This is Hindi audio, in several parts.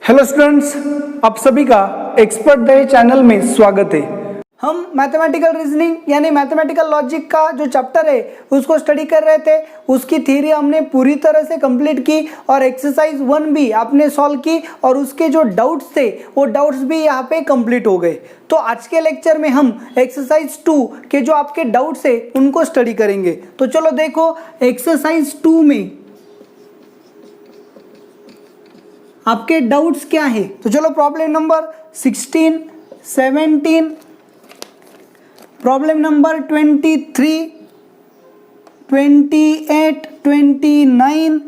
हेलो स्टूडेंट्स, आप सभी का एक्सपर्ट डे चैनल में स्वागत है। हम मैथमेटिकल रीजनिंग यानी मैथमेटिकल लॉजिक का जो चैप्टर है उसको स्टडी कर रहे थे। उसकी थ्योरी हमने पूरी तरह से कंप्लीट की और एक्सरसाइज 1 भी आपने सॉल्व की और उसके जो डाउट्स थे वो डाउट्स भी यहाँ पे कंप्लीट हो गए। तो आज के लेक्चर में हम एक्सरसाइज 2 के जो आपके डाउट्स है उनको स्टडी करेंगे। तो चलो देखो, एक्सरसाइज 2 में आपके डाउट्स क्या है। तो चलो प्रॉब्लम नंबर 16, 17, प्रॉब्लम नंबर 23, 28, 29,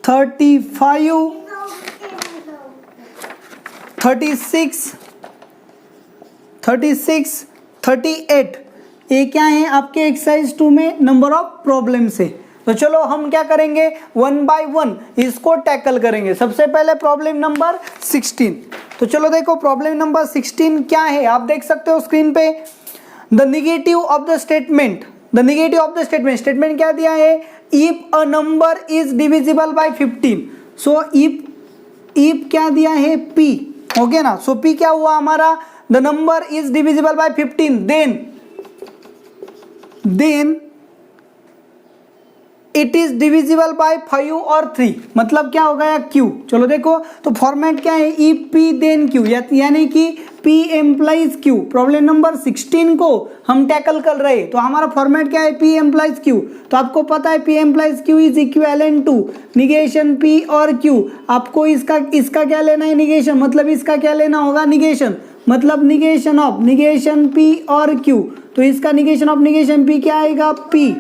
35, 36, 38 ये क्या है आपके एक्सरसाइज 2 में नंबर ऑफ प्रॉब्लम्स है। तो चलो हम क्या करेंगे, 1 बाय 1 इसको टैकल करेंगे। सबसे पहले प्रॉब्लम नंबर 16। तो चलो देखो प्रॉब्लम नंबर 16 क्या है, आप देख सकते हो स्क्रीन पे। The negative of the statement, statement क्या दिया है, if a number is divisible by 15। So if क्या दिया है, p, ओके ना। सो p क्या हुआ हमारा, the number is divisible by 15, then it is divisible by 5 और 3, मतलब क्या हो गया q। चलो देखो तो फॉर्मेट क्या है, इफ p देन q, यानी कि p implies q। Problem number 16 को हम टैकल कर रहे हैं तो हमारा फॉर्मेट क्या है, p एम्प्लाइज q। तो आपको पता है p implies q is equivalent to negation p और q। आपको इसका क्या लेना है, निगेशन, मतलब इसका क्या लेना होगा, निगेशन, मतलब निगेशन ऑफ निगेशन p और q। तो इसका निगेशन ऑफ निगेशन p क्या आएगा, p,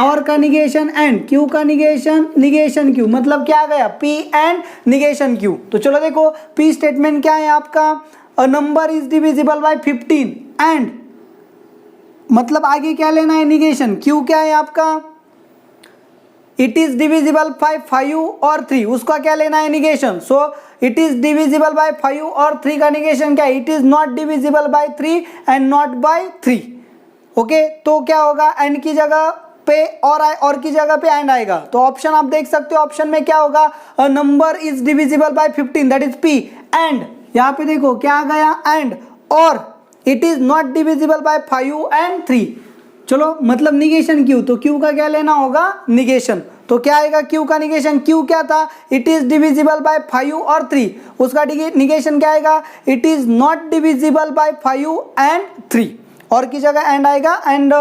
और का निगेशन एंड q का निगेशन q, मतलब क्या आ गया, p एंड निगेशन q। तो चलो देखो p स्टेटमेंट क्या है आपका, a number is divisible by 15 and, मतलब आगे क्या लेना है, निगेशन, q क्या है आपका, इट इज डिविजिबल बाय 5 और 3, उसका क्या लेना है, negation. So it is divisible by 5 और 3 का निगेशन क्या है, it is not divisible by 3 and not by 3। Okay, तो क्या होगा, एंड की जगह पे और की जगह पे एंड आएगा। तो ऑप्शन आप देख सकते हो, ऑप्शन में क्या होगा, a number is divisible by 15 that is p, and यहाँ पे देखो क्या आ गया, एंड, और it is not divisible by 5 and 3। चलो मतलब निगेशन q, तो q का क्या लेना होगा, निगेशन। तो क्या आएगा q का निगेशन, q क्या था, इट इज डिविजिबल बाय 5 और 3, उसका निगेशन क्या आएगा, it is not divisible by 5 and 3, और की जगह एंड आएगा एंड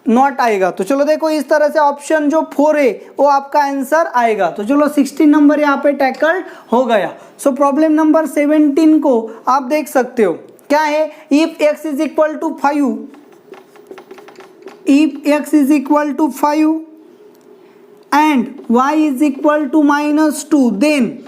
नॉट आएगा। तो चलो देखो इस तरह से ऑप्शन जो 4 है वो आपका आंसर आएगा। तो चलो 16 नंबर यहाँ पे टैकल हो गया। सो प्रॉब्लम नंबर 17 को आप देख सकते हो, क्या है, if x is equal to 5, if x is equal to 5 and y is equal to -2, then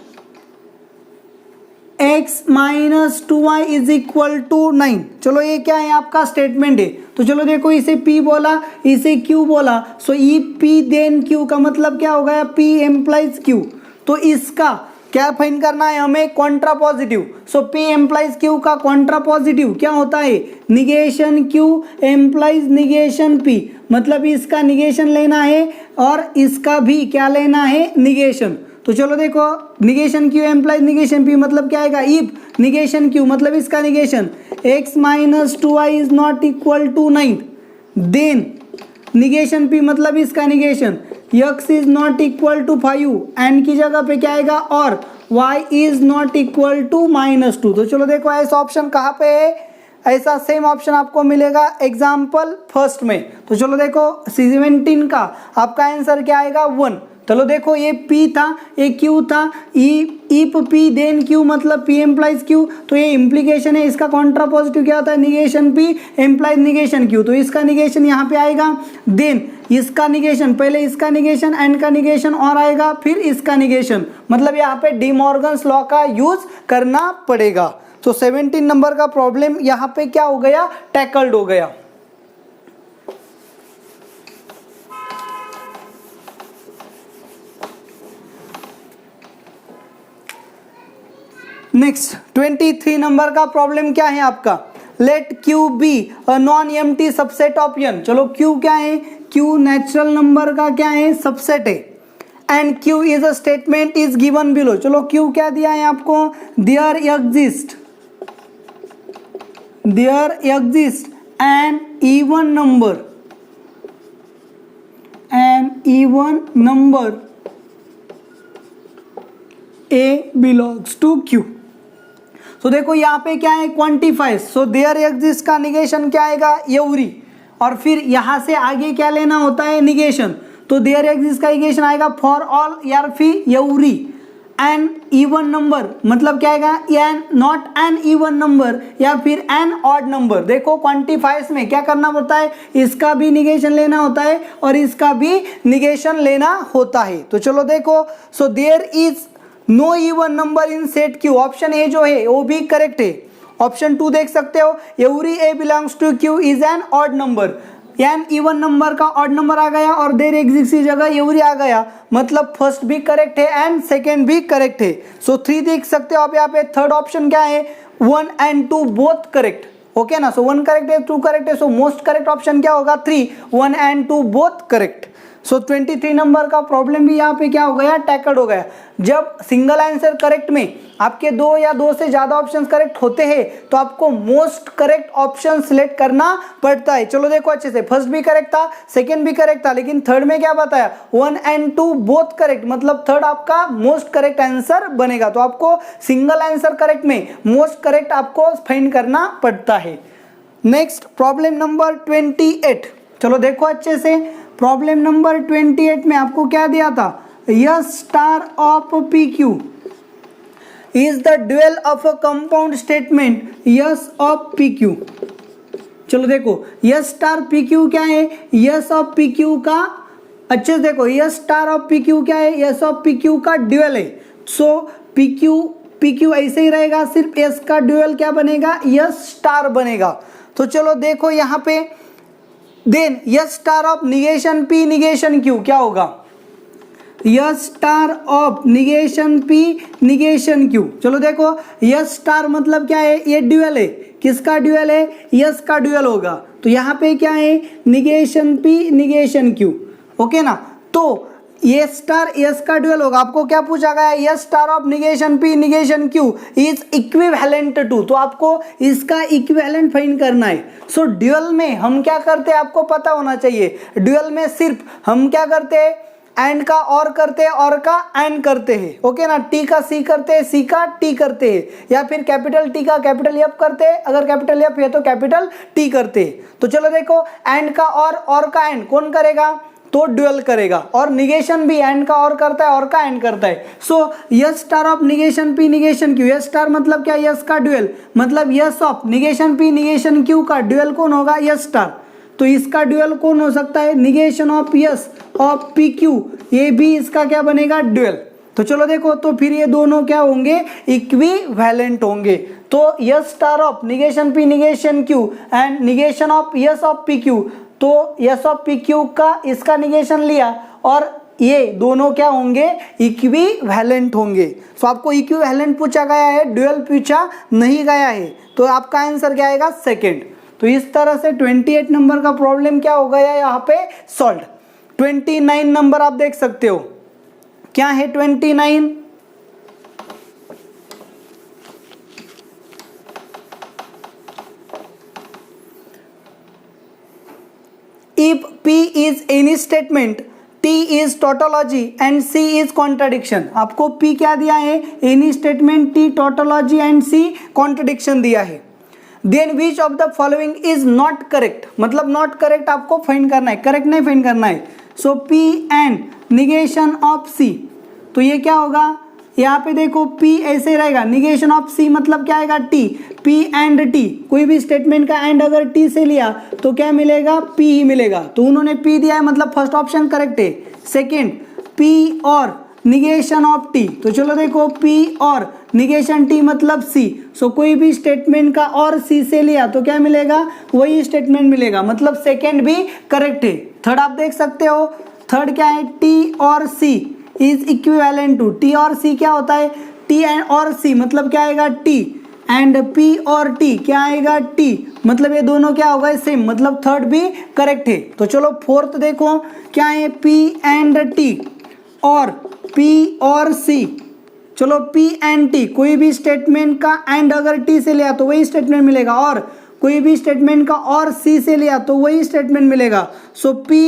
x minus 2y is equal to 9। चलो ये क्या है आपका स्टेटमेंट है। तो चलो देखो इसे p बोला, इसे q बोला। So if p then q का मतलब क्या हो गया, p एम्प्लाइज q। तो इसका क्या फाइंड करना है हमें, contrapositive. So p implies q का कॉन्ट्रा पॉजिटिव क्या होता है, negation q implies negation p, मतलब इसका निगेशन लेना है और इसका भी क्या लेना है, निगेशन। तो चलो देखो negation q implies negation p, मतलब क्या आएगा, इफ निगेशन q, मतलब इसका negation x minus 2y is not equal to 9, then negation p, मतलब इसका negation x is not equal to 5 and की जगह पे क्या आएगा, और y is not equal to -2। तो चलो देखो ऐसा ऑप्शन कहाँ पे है, ऐसा सेम ऑप्शन आपको मिलेगा एग्जाम्पल फर्स्ट में। तो चलो देखो 17 का आपका आंसर क्या आएगा, 1। चलो देखो ये p था, ये q था, इफ p देन q, मतलब p एम्प्लाइज q। तो ये इम्प्लीकेशन है, इसका कॉन्ट्रा पॉजिटिव क्या होता है, negation p implies negation q। तो इसका निगेशन यहाँ पे आएगा, देन इसका निगेशन, पहले इसका निगेशन एंड का निगेशन और आएगा, फिर इसका निगेशन, मतलब यहाँ पे डी मॉर्गन्स लॉ का यूज करना पड़ेगा। तो 17 नंबर का प्रॉब्लम यहाँ पे क्या हो गया, टैकल्ड हो गया। नेक्स्ट 23 नंबर का प्रॉब्लम क्या है आपका, let Q be a non empty subset of n। चलो Q क्या है, Q नेचुरल नंबर का क्या है, सबसेट है, and Q is a statement is given below. चलो Q क्या दिया है आपको, there exist an even number A belongs to Q। तो देखो यहाँ पे क्या है, क्वांटिफाइज, सो देयर एग्जिस्ट का निगेशन क्या आएगा, एवरी, और फिर यहाँ से आगे क्या लेना होता है, निगेशन, तो देयर एग्जिस्ट का निगेशन आएगा फॉर ऑल या फिर एवरी एन इवन नंबर, मतलब क्या आएगा, an not an even number या फिर एन ऑड नंबर। देखो क्वांटिफाइज में क्या करना होता है, इसका भी निगेशन लेना होता है और इसका भी निगेशन लेना होता है। तो चलो देखो, so there is no even number in set Q, option A जो है वो भी करेक्ट है। ऑप्शन 2 देख सकते हो, every A belongs to Q is an odd number, an even number का ऑड नंबर आ गया और देयर एग्जिस्ट की जगह एवरी आ गया, मतलब फर्स्ट भी करेक्ट है एंड सेकेंड भी करेक्ट है। सो 3 देख सकते हो आप यहाँ पे। थर्ड ऑप्शन क्या है, 1 and 2 बोथ करेक्ट, ओके ना। सो 1 करेक्ट है, 2 करेक्ट है, सो मोस्ट करेक्ट ऑप्शन क्या होगा, 3, 1 and 2 both correct. So 23 number का प्रॉब्लम भी यहाँ पे क्या हो गया, टैकल्ड हो गया। जब सिंगल आंसर करेक्ट में आपके 2 या 2 से ज्यादा ऑप्शंस करेक्ट होते हैं तो आपको मोस्ट करेक्ट ऑप्शन सिलेक्ट करना पड़ता है। चलो देखो अच्छे से, फर्स्ट भी करेक्ट था, सेकंड भी करेक्ट था, लेकिन थर्ड में क्या बताया, 1 and 2 बोथ करेक्ट, मतलब थर्ड आपका मोस्ट करेक्ट आंसर बनेगा। तो आपको सिंगल आंसर करेक्ट में मोस्ट करेक्ट आपको फाइंड करना पड़ता है। नेक्स्ट प्रॉब्लम नंबर 28, चलो देखो अच्छे से। प्रॉब्लम नंबर 28 में आपको क्या दिया था, yes star of PQ is the dual of a compound statement yes of PQ। चलो देखो, यस स्टार PQ क्या है, यस ऑफ PQ का, अच्छे से देखो, यस स्टार ऑफ PQ क्या है, यस ऑफ PQ का ड्यूअल है। सो PQ ऐसे ही रहेगा, सिर्फ S का ड्यूअल क्या बनेगा, यस स्टार बनेगा। तो चलो देखो यहाँ पे, then S star of negation P negation Q क्या होगा, S star of negation P negation Q। चलो देखो, यस स्टार मतलब क्या है, ये ड्यूअल है, किसका ड्यूअल है, यस का ड्यूअल होगा। तो यहाँ पे क्या है, negation P negation Q, okay ना। तो ये स्टार यस का ड्यूअल होगा। आपको क्या पूछा गया, S star of negation P negation Q is equivalent to, तो आपको इसका इक्विवेलेंट फाइंड करना है। सो ड्यूअल में हम क्या करते हैं, आपको पता होना चाहिए, ड्यूअल में सिर्फ हम क्या करते हैं, एंड का और करते हैं, और का एंड करते हैं, ओके ना। टी का सी करते हैं, सी का टी करते हैं, या फिर कैपिटल टी का कैपिटल एफ करते हैं, अगर कैपिटल एफ है तो कैपिटल टी करते हैं। तो चलो देखो, एंड का और का एंड कौन करेगा, तो ड्यूअल करेगा, और निगेशन भी एंड का और करता है, और का एंड करता है। So yes star of negation P negation Q, yes star मतलब क्या, यस का ड्यूअल, मतलब yes of negation P negation Q का ड्यूअल कौन होगा, यस स्टार। तो इसका ड्यूअल कौन हो सकता है, negation of yes of PQ, ये भी इसका क्या बनेगा, ड्यूअल। तो चलो देखो, तो फिर ये दोनों क्या होंगे, इक्विवेलेंट होंगे। तो yes star of negation P negation Q and negation of yes of PQ, तो यस ऑफ PQ का इसका निगेशन लिया और ये दोनों क्या होंगे, इक्विवेलेंट होंगे। सो आपको इक्विवेलेंट पूछा गया है, ड्यूअल पूछा नहीं गया है, तो आपका आंसर क्या आएगा, सेकेंड। तो इस तरह से 28 नंबर का प्रॉब्लम क्या हो गया यहाँ पे, सॉल्व। 29 नंबर आप देख सकते हो, क्या है 29, if P is any statement, T is tautology and C is contradiction। आपको P क्या दिया है, any statement, T tautology and C contradiction दिया है। Then which of the following is not correct, मतलब not correct आपको फाइंड करना है, करेक्ट नहीं फाइंड करना है। So P and negation of C, तो ये क्या होगा, यहाँ पे देखो P ऐसे रहेगा, निगेशन ऑफ C मतलब क्या आएगा, T, P एंड T, कोई भी स्टेटमेंट का एंड अगर T से लिया तो क्या मिलेगा, P ही मिलेगा। तो उन्होंने P दिया है, मतलब फर्स्ट ऑप्शन करेक्ट है। सेकेंड, P और निगेशन ऑफ T, तो चलो देखो P और निगेशन T मतलब C, सो कोई भी स्टेटमेंट का और C से लिया तो क्या मिलेगा, वही स्टेटमेंट मिलेगा, मतलब सेकेंड भी करेक्ट है। थर्ड आप देख सकते हो, थर्ड क्या है, T और C is equivalent to, T और C क्या होता है, T एंड और C मतलब क्या आएगा, T एंड P और T क्या आएगा, T, मतलब ये दोनों क्या होगा, सेम, मतलब थर्ड भी करेक्ट है। तो चलो फोर्थ देखो, क्या है, P एंड T और P और C, चलो P एंड T, कोई भी स्टेटमेंट का एंड अगर T से लिया तो वही स्टेटमेंट मिलेगा, और कोई भी स्टेटमेंट का और C से लिया तो वही स्टेटमेंट मिलेगा। सो P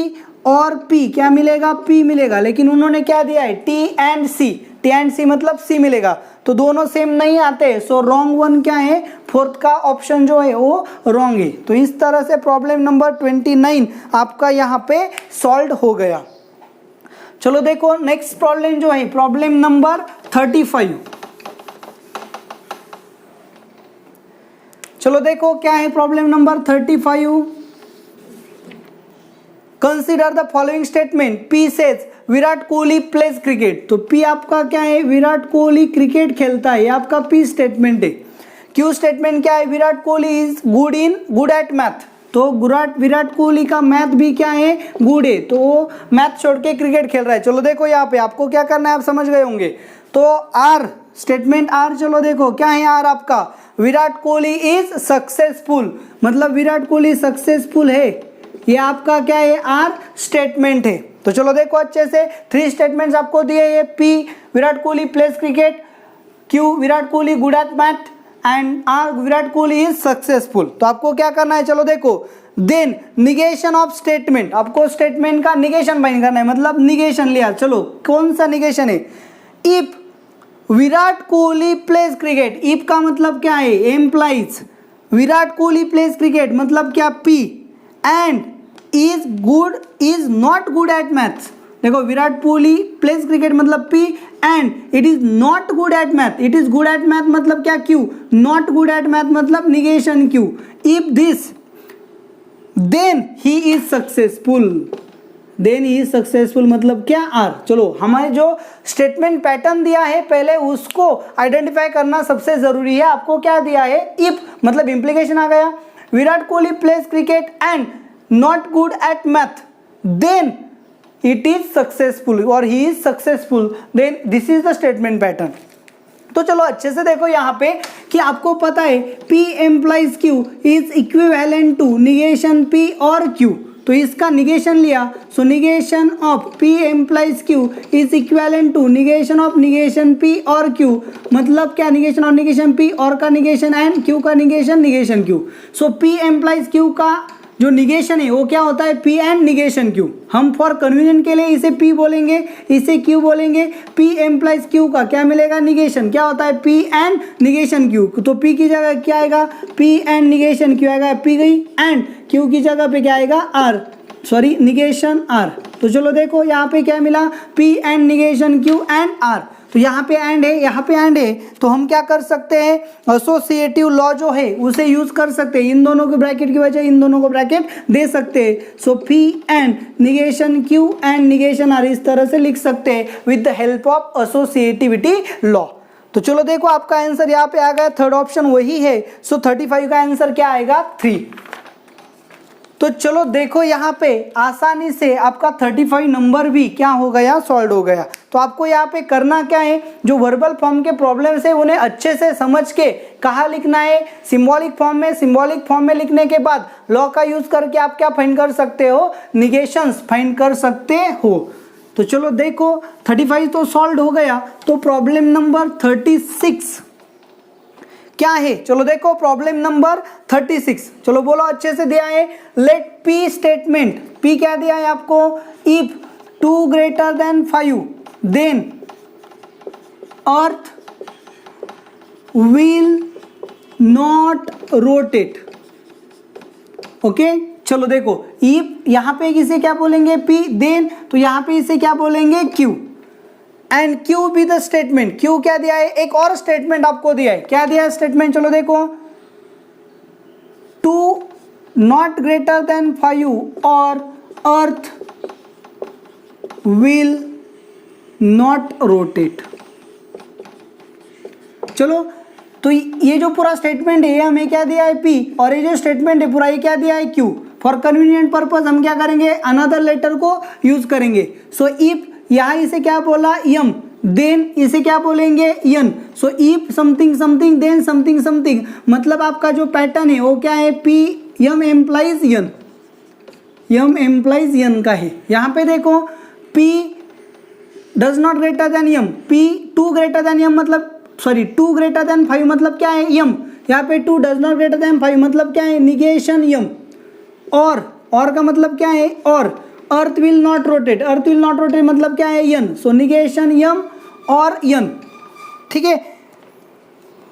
और P क्या मिलेगा, P मिलेगा, लेकिन उन्होंने क्या दिया है T and C, T and C मतलब C मिलेगा, तो दोनों सेम नहीं आते। सो रॉन्ग वन क्या है, फोर्थ का ऑप्शन जो है वो रॉन्ग है। तो इस तरह से प्रॉब्लम नंबर 29 आपका यहाँ पे सॉल्व हो गया। चलो देखो नेक्स्ट प्रॉब्लम जो है प्रॉब्लम नंबर 35। चलो देखो क्या है problem number 35। Consider the following statement, P says Virat Kohli pledge cricket. तो P आपका क्या है, विराट कोहली क्रिकेट खेलता है, ये आपका P स्टेटमेंट है। Q स्टेटमेंट क्या है, Virat Kohli is good at math. तो विराट कोहली का मैथ भी क्या है, गुड है, तो वो मैथ छोड़ के क्रिकेट खेल रहा है। चलो देखो यहाँ पे आपको क्या करना है, आप समझ गए होंगे। तो R स्टेटमेंट R, चलो देखो क्या है R आपका, विराट कोहली इज सक्सेसफुल, मतलब विराट कोहली सक्सेसफुल है, ये आपका क्या है R स्टेटमेंट है। तो चलो देखो अच्छे से 3 स्टेटमेंट्स आपको दिए, ये P Virat Kohli pledge cricket, Q Virat Kohli good at math and R Virat Kohli is successful. तो आपको क्या करना है, चलो देखो देन निगेशन ऑफ स्टेटमेंट, आपको स्टेटमेंट का निगेशन फाइंड करना है, मतलब निगेशन लिया। चलो कौन सा निगेशन है, if Virat Kohli pledge cricket, if का मतलब क्या है, implies Virat Kohli pledge cricket मतलब क्या P and is not good at maths. देखो विराट कोहली प्लेज क्रिकेट मतलब P and it is not good at math, it is good at math मतलब क्या Q, not good at math मतलब negation Q। If this then he is successful, then he is successful मतलब क्या R। चलो हमारे जो स्टेटमेंट पैटर्न दिया है पहले उसको आइडेंटिफाई करना सबसे जरूरी है। आपको क्या दिया है, इफ मतलब इंप्लीकेशन आ गया, Virat Kohli pledge cricket and not good at math then it is successful और he is successful, then this is the statement pattern. तो चलो अच्छे से देखो यहाँ पे कि आपको पता है P implies Q is equivalent to negation P और Q, तो इसका निगेशन लिया, so negation of P implies Q is equivalent to negation of negation P और Q, मतलब क्या, निगेशन ऑफ निगेशन P और का निगेशन एंड Q का निगेशन Q। सो P एम्प्लाइज Q का जो निगेशन है वो क्या होता है, P एंड निगेशन Q। हम फॉर कन्वीनियंट के लिए इसे P बोलेंगे, इसे Q बोलेंगे। P एम्प्लाइज Q का क्या मिलेगा, निगेशन, क्या होता है P एंड निगेशन Q। तो P की जगह क्या आएगा, P एंड निगेशन Q आएगा, P गई एंड Q की जगह पे क्या आएगा R, सॉरी निगेशन R। तो चलो देखो यहाँ पे क्या मिला, P and negation Q and R। तो यहाँ पे एंड है, यहाँ पे एंड है, तो हम क्या कर सकते हैं, एसोसिएटिव लॉ जो है उसे यूज कर सकते हैं, इन दोनों के ब्रैकेट की वजह इन दोनों को ब्रैकेट दे सकते हैं। सो P and negation Q and negation R इस तरह से लिख सकते हैं with the help of associativity law. तो चलो देखो आपका आंसर यहाँ पे आ गया, थर्ड ऑप्शन वही है। सो 35 का आंसर क्या आएगा, 3। तो चलो देखो यहाँ पे आसानी से आपका 35 नंबर भी क्या हो गया, सॉल्व हो गया। तो आपको यहाँ पे करना क्या है, जो वर्बल फॉर्म के प्रॉब्लम्स है उन्हें अच्छे से समझ के कहाँ लिखना है, सिंबॉलिक फॉर्म में। सिंबॉलिक फॉर्म में लिखने के बाद लॉ का यूज करके आप क्या फाइंड कर सकते हो, निगेशंस फाइंड कर सकते हो। तो चलो देखो 35 तो सॉल्व हो गया। तो प्रॉब्लम नंबर 36 क्या है, चलो देखो प्रॉब्लम नंबर 36, चलो बोलो अच्छे से दिया है, लेट P स्टेटमेंट, P क्या दिया है आपको, if 2 greater than 5 then earth will not rotate. Okay चलो देखो इफ यहाँ पे इसे क्या बोलेंगे P, देन तो यहाँ पे इसे क्या बोलेंगे Q एंड Q भी द स्टेटमेंट। Q क्या दिया है, एक और स्टेटमेंट आपको दिया है, क्या दिया है स्टेटमेंट, चलो देखो 2 नॉट ग्रेटर देन 5 और अर्थ विल नॉट रोटेट। चलो तो ये जो पूरा स्टेटमेंट है ये हमें क्या दिया है P, और ये जो स्टेटमेंट है पूरा ये क्या दिया है Q। फॉर कन्वीनियंट पर्पज हम क्या करेंगे, अनदर लेटर को यूज करेंगे। सो इफ यहाँ इसे क्या बोला यम, देन इसे क्या बोलेंगे n. So if something something then something something, मतलब आपका जो पैटर्न है वो क्या है, P m implies n, m implies n का है। यहाँ पे देखो P does not greater than m, P 2 greater than m मतलब सॉरी 2 ग्रेटर देन 5 मतलब क्या है यम, यहाँ पे 2 डज नॉट ग्रेटर देन 5 मतलब क्या है निगेशन यम, और का मतलब क्या है और, अर्थ will not rotate, earth will not rotate मतलब क्या है यन, सो निगेशन यम और यन, ठीक है।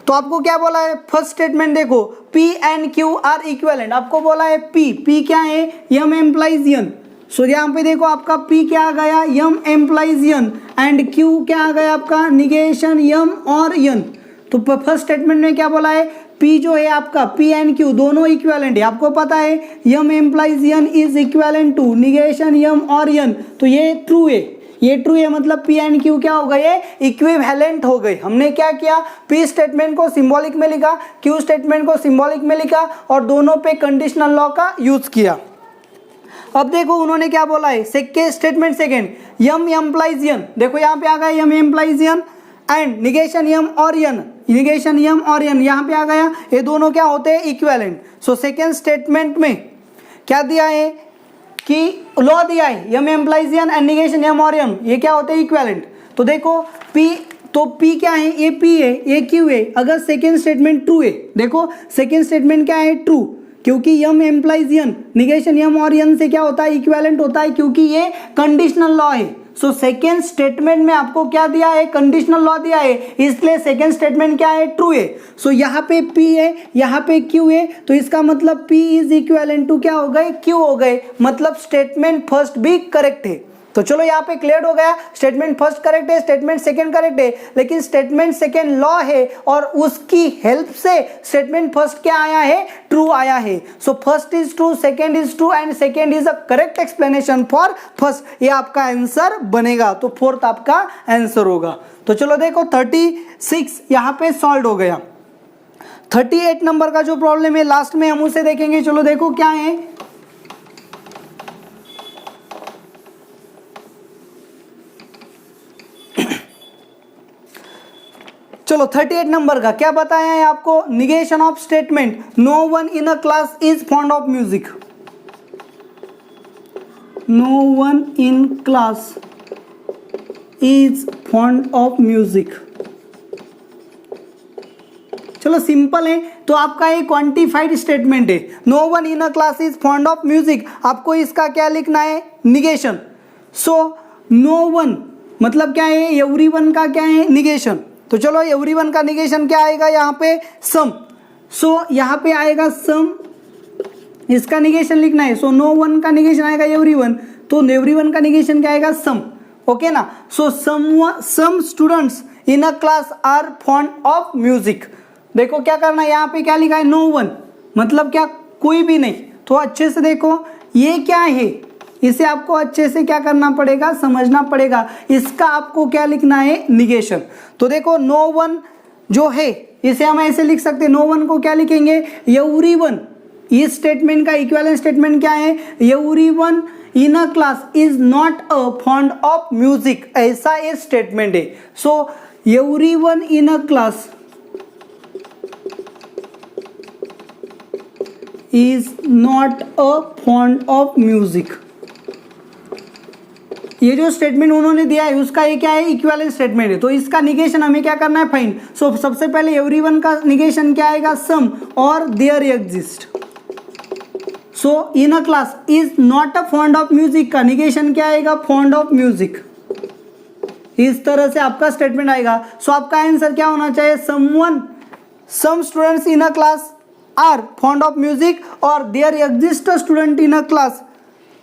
तो आपको क्या बोला है फर्स्ट स्टेटमेंट देखो, P and Q are equivalent, आपको बोला है P क्या है यम एम्प्लाइज यन, सो यहाँ पे देखो आपका P क्या आ गया यम एम्प्लाइज यन एंड Q क्या आ गया आपका निगेशन यम और यन। तो फर्स्ट स्टेटमेंट में क्या बोला है P जो है आपका P एंड Q दोनों इक्विवेलेंट है, आपको पता है m implies n is equivalent to negation m और यन, तो ये ट्रू है, ये ट्रू है मतलब P एंड Q क्या हो गए इक्विवेलेंट हो गए। हमने क्या किया P स्टेटमेंट को सिंबॉलिक में लिखा, Q स्टेटमेंट को सिंबॉलिक में लिखा और दोनों पे कंडीशनल लॉ का यूज किया। अब देखो उन्होंने क्या बोला है स्टेटमेंट सेकेंड, यम एम्प्लाइज यन, देखो यहाँ पे आ गया यम implies N and negation m और यन, निगेशन यम और यन यहाँ पे आ गया, ये दोनों क्या होते हैं इक्विवेलेंट। सो सेकेंड स्टेटमेंट में क्या दिया है कि लॉ दिया है m implies N and negation m और यन, ये क्या होते हैं इक्विवेलेंट। तो देखो P, तो P क्या है ये P है ये Q है, अगर सेकेंड स्टेटमेंट ट्रू है, देखो सेकेंड स्टेटमेंट क्या है ट्रू, क्योंकि यम एम्प्लाइज यन निगेशन यम और यन से क्या होता है इक्विवेलेंट होता है, क्योंकि ये कंडीशनल लॉ है। सो सेकेंड स्टेटमेंट में आपको क्या दिया है कंडीशनल लॉ दिया है, इसलिए सेकेंड स्टेटमेंट क्या है ट्रू है। सो यहाँ पे P है यहाँ पे Q है, तो इसका मतलब P इज इक्विवेलेंट टू क्या हो गए Q हो गए, मतलब स्टेटमेंट फर्स्ट भी करेक्ट है। तो चलो यहाँ पे क्लियर हो गया, स्टेटमेंट फर्स्ट करेक्ट है स्टेटमेंट सेकंड करेक्ट है, लेकिन स्टेटमेंट सेकंड लॉ है और उसकी हेल्प से स्टेटमेंट फर्स्ट क्या आया है ट्रू आया है। So first is true second is true and second is a correct explanation for first, ये आपका आंसर बनेगा, तो फोर्थ आपका आंसर होगा। तो चलो देखो 36 यहाँ पे सॉल्व हो गया। 38 नंबर का जो प्रॉब्लम है लास्ट में हम उसे देखेंगे, चलो देखो क्या है। चलो 38 नंबर का क्या बताया है आपको, negation of statement no one in a class is fond of music, no one in class is fond of music. चलो सिंपल है, तो आपका ये क्वांटिफाइड स्टेटमेंट है, no one in a class is fond of music, आपको इसका क्या लिखना है निगेशन। सो नो वन मतलब क्या है एवरीवन का क्या है निगेशन, तो चलो एवरीवन का निगेशन क्या आएगा यहाँ पे सम, सो यहाँ पे आएगा सम, इसका निगेशन लिखना है। सो नो वन का निगेशन आएगा एवरीवन, तो एवरीवन का निगेशन क्या आएगा सम, ओके ना। So some students in a class are fond of music, देखो क्या करना है यहाँ पे क्या लिखा है नो वन मतलब क्या कोई भी नहीं, तो अच्छे से देखो ये क्या है, इसे आपको अच्छे से क्या करना पड़ेगा समझना पड़ेगा, इसका आपको क्या लिखना है निगेशन। तो देखो नो वन जो है इसे हम ऐसे लिख सकते हैं, नो वन को क्या लिखेंगे एवरीवन, इस स्टेटमेंट का इक्विवेलेंट स्टेटमेंट क्या है everyone in a class is not a fond of music, ऐसा ये स्टेटमेंट है। So everyone in a class is not a fond of music, ये जो स्टेटमेंट उन्होंने दिया है उसका ये क्या है इक्विवेलेंट स्टेटमेंट है, तो इसका निगेशन हमें क्या करना है फाइंड। सो सबसे पहले एवरीवन का निगेशन क्या आएगा सम और there exist, so in a class is not a fond of music का निगेशन क्या आएगा फॉन्ड ऑफ म्यूजिक, इस तरह से आपका स्टेटमेंट आएगा। सो आपका आंसर क्या होना चाहिए some students in a class are fond of music और there exist a student in a class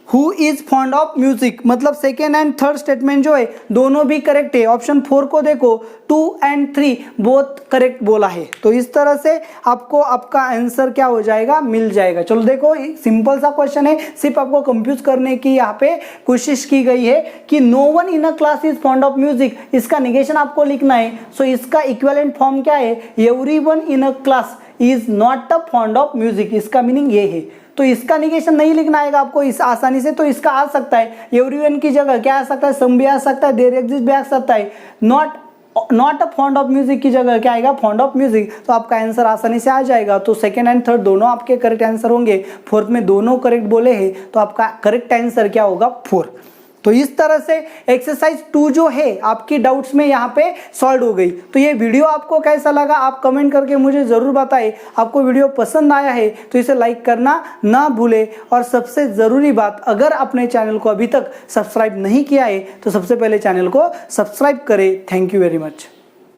who is fond of music, मतलब सेकेंड एंड थर्ड स्टेटमेंट जो है दोनों भी करेक्ट है। ऑप्शन 4 को देखो 2 एंड 3 बोथ करेक्ट बोला है, तो इस तरह से आपको आपका आंसर क्या हो जाएगा मिल जाएगा। चलो देखो सिंपल सा क्वेश्चन है, सिर्फ आपको कंफ्यूज करने की यहाँ पे कोशिश की गई है कि no one in a class is fond of music, इसका निगेशन आपको लिखना है। सो इसका इक्विवेलेंट फॉर्म क्या है everyone in a class is not a fond of music, इसका मीनिंग ये है। तो इसका निगेशन नहीं लिखना आएगा आपको इस आसानी से, तो इसका आ सकता है एवरीवन की जगह क्या आ सकता है सम भी आ सकता है, देयर एग्जिस्ट भी आ सकता है, not a fond of music की जगह क्या आएगा फॉन्ड ऑफ म्यूजिक, तो आपका आंसर आसानी से आ जाएगा। तो सेकंड एंड थर्ड दोनों आपके करेक्ट आंसर होंगे, फोर्थ में दोनों करेक्ट बोले हैं, तो आपका करेक्ट आंसर क्या होगा 4। तो इस तरह से एक्सरसाइज 2 जो है आपकी डाउट्स में यहाँ पे सॉल्व हो गई। तो ये वीडियो आपको कैसा लगा आप कमेंट करके मुझे ज़रूर बताएं। आपको वीडियो पसंद आया है तो इसे लाइक करना ना भूलें, और सबसे ज़रूरी बात, अगर अपने चैनल को अभी तक सब्सक्राइब नहीं किया है तो सबसे पहले चैनल को सब्सक्राइब करें। Thank you very much.